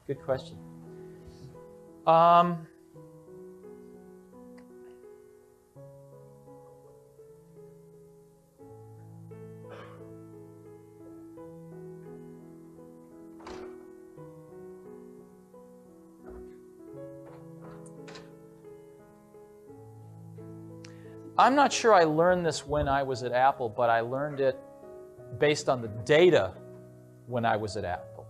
Good question. I'm not sure I learned this when I was at Apple, but I learned it based on the data when I was at Apple.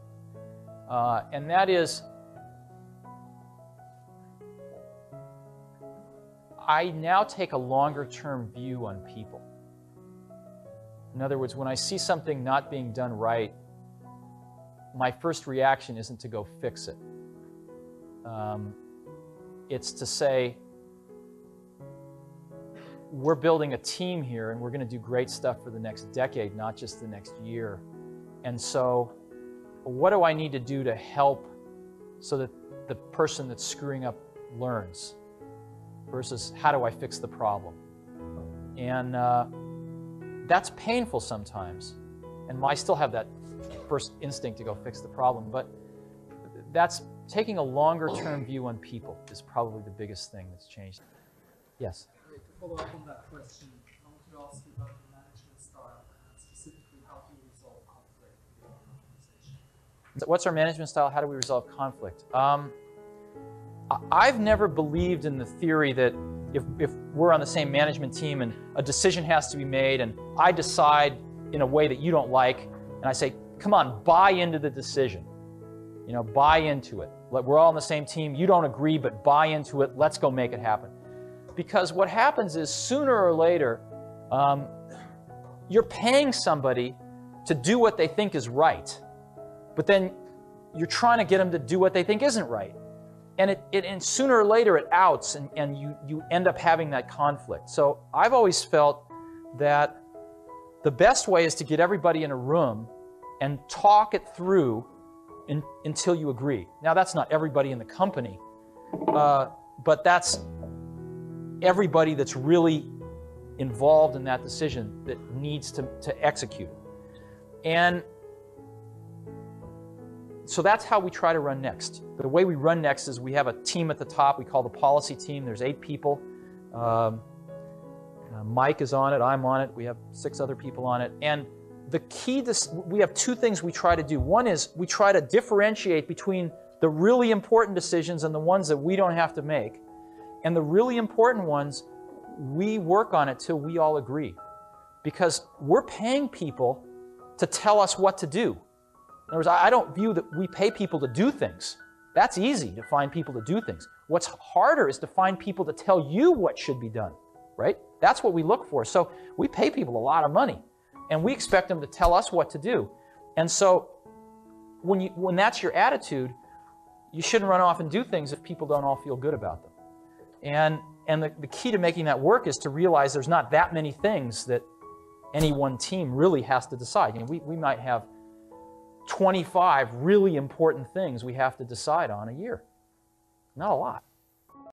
And that is, I now take a longer-term view on people. In other words, when I see something not being done right, my first reaction isn't to go fix it. It's to say, we're building a team here and we're going to do great stuff for the next decade, not just the next year. And so what do I need to do to help so that the person that's screwing up learns versus how do I fix the problem? And that's painful sometimes. And I still have that first instinct to go fix the problem, but that's taking a longer term view on people is probably the biggest thing that's changed. Yes? To follow up on that question, I want to ask you about the management style and specifically how do you resolve conflict in your organization? What's our management style? How do we resolve conflict? I've never believed in the theory that if we're on the same management team and a decision has to be made and I decide in a way that you don't like and I say, come on, buy into the decision. You know, buy into it. We're all on the same team. You don't agree, but buy into it. Let's go make it happen. Because what happens is sooner or later, you're paying somebody to do what they think is right, but then you're trying to get them to do what they think isn't right. And sooner or later it outs and you end up having that conflict. So I've always felt that the best way is to get everybody in a room and talk it through until you agree. Now that's not everybody in the company, but that's everybody that's really involved in that decision that needs to execute it. And so that's how we try to run Next. The way we run Next is we have a team at the top we call the policy team. There's 8 people. Mike is on it, I'm on it, we have 6 other people on it. And the key to, we have 2 things we try to do. One is we try to differentiate between the really important decisions and the ones that we don't have to make. And the really important ones, we work on it till we all agree. Because we're paying people to tell us what to do. In other words, I don't view that we pay people to do things. That's easy to find people to do things. What's harder is to find people to tell you what should be done, right? That's what we look for. So we pay people a lot of money, and we expect them to tell us what to do. And so when that's your attitude, you shouldn't run off and do things if people don't all feel good about them. And the key to making that work is to realize there's not that many things that any one team really has to decide. You know, we might have 25 really important things we have to decide on a year. Not a lot.